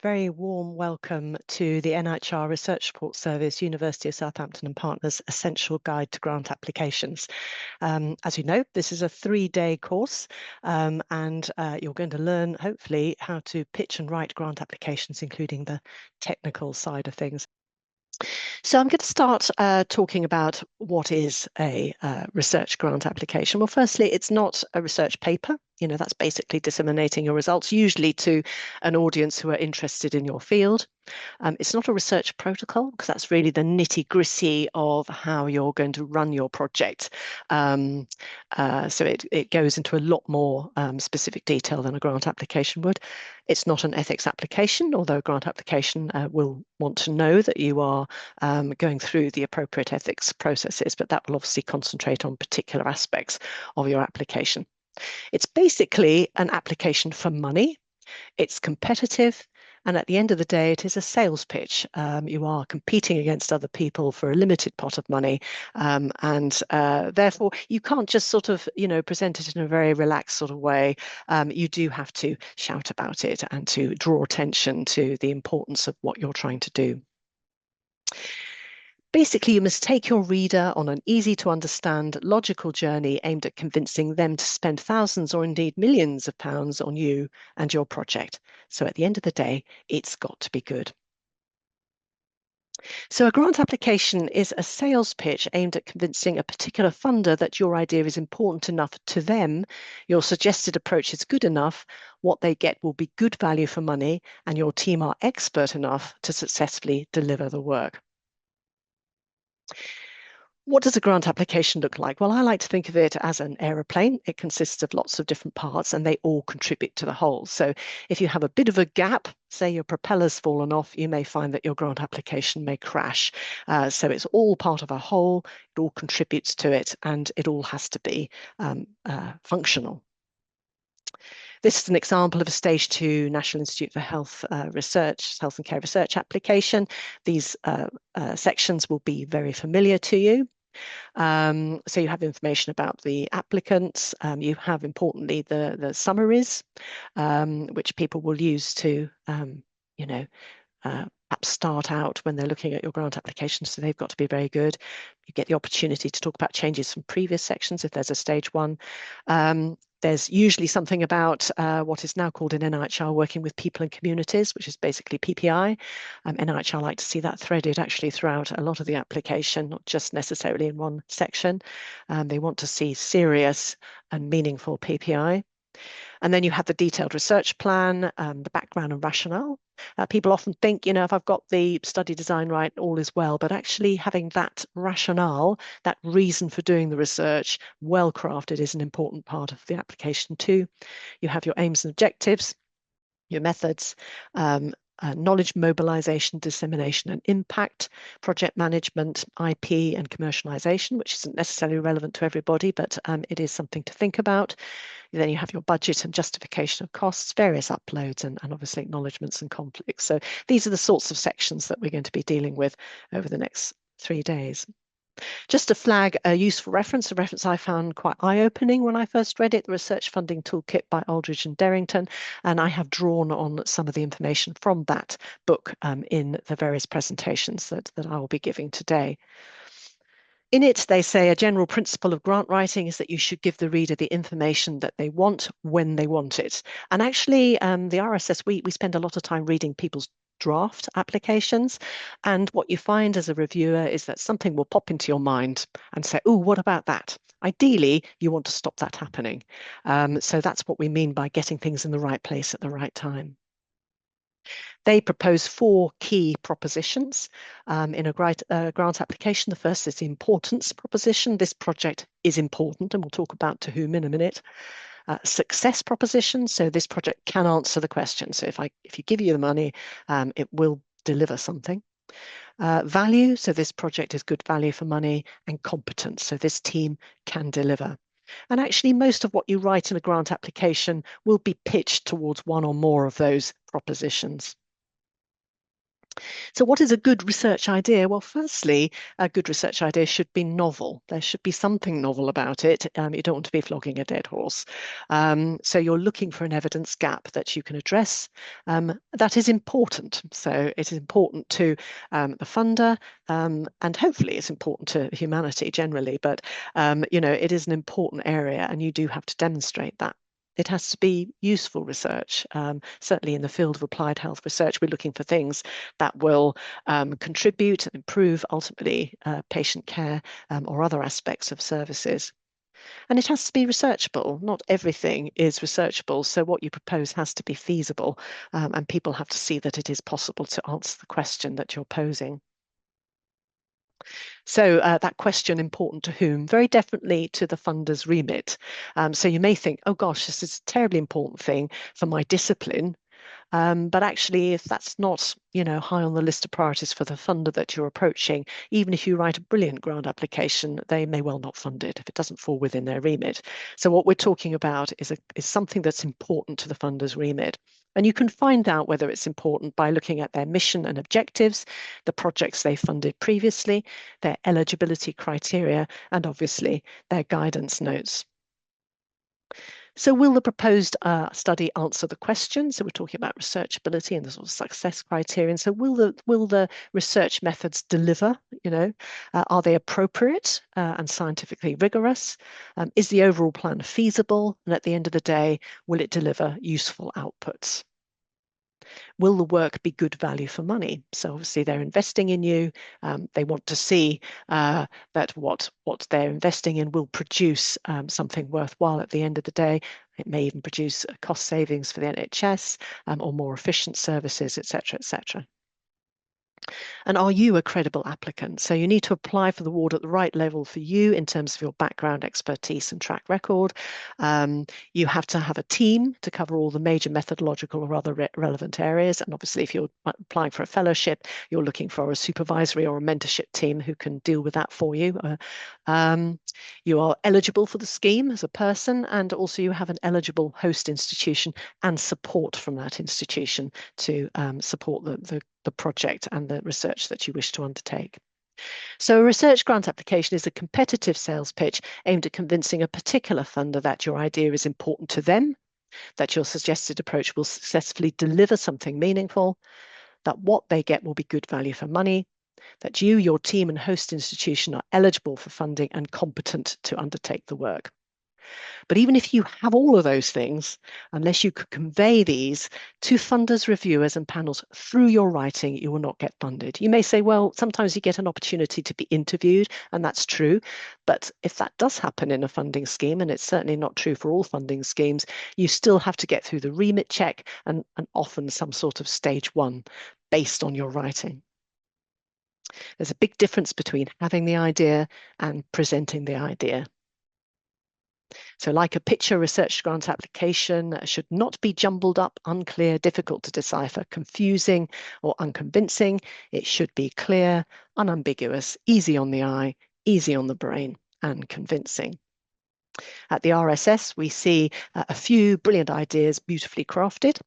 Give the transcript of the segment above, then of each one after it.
very warm welcome to the NIHR Research Support Service, University of Southampton and Partners Essential Guide to Grant Applications. As you know, this is a 3-day course and you're going to learn, hopefully, how to pitch and write grant applications, including the technical side of things. So I'm going to start talking about what is a research grant application. Well, firstly, it's not a research paper. That's basically disseminating your results, usually to an audience who are interested in your field. It's not a research protocol, because that's really the nitty-gritty of how you're going to run your project. So it goes into a lot more specific detail than a grant application would. It's not an ethics application, although a grant application will want to know that you are going through the appropriate ethics processes, but that will obviously concentrate on particular aspects of your application. It's basically an application for money. It's competitive. And at the end of the day, it is a sales pitch. You are competing against other people for a limited pot of money. Therefore, you can't just sort of, present it in a very relaxed sort of way. You do have to shout about it and to draw attention to the importance of what you're trying to do. Basically, you must take your reader on an easy-to-understand, logical journey aimed at convincing them to spend thousands or indeed millions of pounds on you and your project. So at the end of the day, it's got to be good. So a grant application is a sales pitch aimed at convincing a particular funder that your idea is important enough to them, your suggested approach is good enough, what they get will be good value for money, and your team are expert enough to successfully deliver the work. What does a grant application look like? Well, I like to think of it as an aeroplane. It consists of lots of different parts and they all contribute to the whole. So if you have a bit of a gap, say your propeller's fallen off, you may find that your grant application may crash. So it's all part of a whole, it all contributes to it, and it all has to be functional. This is an example of a Stage 2 National Institute for Health Health and Care Research application. These sections will be very familiar to you. So you have information about the applicants. You have, importantly, the summaries, which people will use to, perhaps start out when they're looking at your grant application, so they've got to be very good. You get the opportunity to talk about changes from previous sections if there's a Stage 1. There's usually something about what is now called in NIHR working with people and communities, which is basically PPI. NIHR like to see that threaded actually throughout a lot of the application, not just necessarily in one section. They want to see serious and meaningful PPI. And then you have the detailed research plan, the background and rationale. People often think, if I've got the study design right, all is well, but actually having that rationale, that reason for doing the research well crafted is an important part of the application too. You have your aims and objectives, your methods, knowledge mobilization, dissemination and impact, project management, IP and commercialization, which isn't necessarily relevant to everybody, but it is something to think about. Then you have your budget and justification of costs, various uploads, and obviously acknowledgements and conflicts. So these are the sorts of sections that we're going to be dealing with over the next 3 days. Just to flag a useful reference, a reference I found quite eye-opening when I first read it, the Research Funding Toolkit by Aldridge and Derrington, and I have drawn on some of the information from that book in the various presentations that I will be giving today. In it, they say a general principle of grant writing is that you should give the reader the information that they want when they want it. And actually, the RSS, we spend a lot of time reading people's draft applications. And what you find as a reviewer is that something will pop into your mind and say, oh, what about that? Ideally, you want to stop that happening. So that's what we mean by getting things in the right place at the right time. They propose 4 key propositions in a grant application. The first is the importance proposition. This project is important, and we'll talk about to whom in a minute. Success proposition. So this project can answer the question. So if you give you the money, it will deliver something. Value. So this project is good value for money. And competence. So this team can deliver. And actually, most of what you write in a grant application will be pitched towards one or more of those propositions. So what is a good research idea? Well, firstly, a good research idea should be novel. There should be something novel about it. You don't want to be flogging a dead horse. So you're looking for an evidence gap that you can address. That is important. So it is important to the funder, and hopefully it's important to humanity generally, but it is an important area and you do have to demonstrate that. It has to be useful research. Certainly in the field of applied health research, we're looking for things that will contribute and improve ultimately patient care or other aspects of services. And it has to be researchable. Not everything is researchable. So what you propose has to be feasible, and people have to see that it is possible to answer the question that you're posing. So that question, important to whom? Very definitely to the funder's remit. So you may think, oh gosh, this is a terribly important thing for my discipline. But actually, if that's not, high on the list of priorities for the funder that you're approaching, even if you write a brilliant grant application, they may well not fund it if it doesn't fall within their remit. So what we're talking about is something that's important to the funder's remit. And you can find out whether it's important by looking at their mission and objectives, the projects they funded previously, their eligibility criteria, and obviously their guidance notes. So will the proposed study answer the question? So we're talking about researchability and the sort of success criterion. So will the research methods deliver? Are they appropriate and scientifically rigorous? Is the overall plan feasible? And at the end of the day, will it deliver useful outputs? Will the work be good value for money? So obviously they're investing in you. They want to see that what they're investing in will produce something worthwhile at the end of the day. It may even produce cost savings for the NHS or more efficient services, etc., etc. And are you a credible applicant? So you need to apply for the award at the right level for you in terms of your background, expertise, and track record. You have to have a team to cover all the major methodological or other relevant areas. And obviously, if you're applying for a fellowship, you're looking for a supervisory or a mentorship team who can deal with that for you. You are eligible for the scheme as a person, and also you have an eligible host institution and support from that institution to support the project and the research that you wish to undertake. So a research grant application is a competitive sales pitch aimed at convincing a particular funder that your idea is important to them, that your suggested approach will successfully deliver something meaningful, that what they get will be good value for money, that you, your team, and host institution are eligible for funding and competent to undertake the work. But even if you have all of those things, unless you could convey these to funders, reviewers, and panels through your writing, you will not get funded. You may say, well, sometimes you get an opportunity to be interviewed, and that's true. But if that does happen in a funding scheme, and it's certainly not true for all funding schemes, you still have to get through the remit check and often some sort of stage 1 based on your writing. There's a big difference between having the idea and presenting the idea. So like a picture, research grant application should not be jumbled up, unclear, difficult to decipher, confusing or unconvincing. It should be clear, unambiguous, easy on the eye, easy on the brain, and convincing. At the RSS, we see a few brilliant ideas beautifully crafted.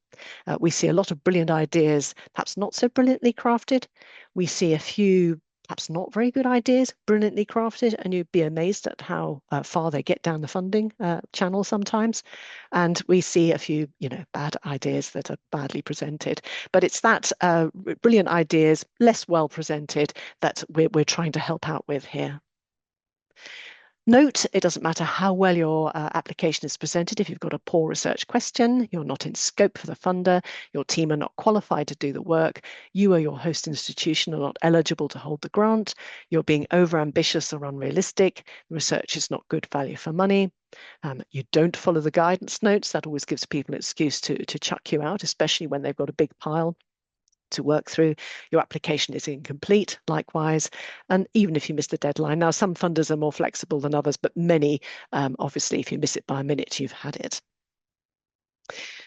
We see a lot of brilliant ideas, perhaps not so brilliantly crafted. We see a few perhaps not very good ideas, brilliantly crafted, and you'd be amazed at how far they get down the funding channel sometimes. And we see a few, bad ideas that are badly presented. But it's that brilliant ideas, less well presented, that we're trying to help out with here. Note, it doesn't matter how well your application is presented. If you've got a poor research question, you're not in scope for the funder, your team are not qualified to do the work, you or your host institution are not eligible to hold the grant, you're being overambitious or unrealistic, research is not good value for money, you don't follow the guidance notes, that always gives people an excuse to chuck you out, especially when they've got a big pile to work through. Your application is incomplete, likewise, and even if you miss the deadline. Now, some funders are more flexible than others, but many, obviously, if you miss it by a minute, you've had it.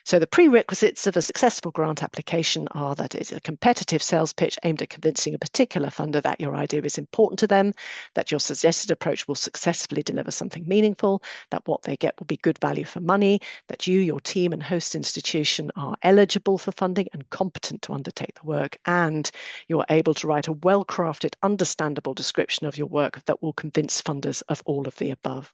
So the prerequisites of a successful grant application are that it's a competitive sales pitch aimed at convincing a particular funder that your idea is important to them, that your suggested approach will successfully deliver something meaningful, that what they get will be good value for money, that you, your team and host institution are eligible for funding and competent to undertake the work, and you're able to write a well-crafted, understandable description of your work that will convince funders of all of the above.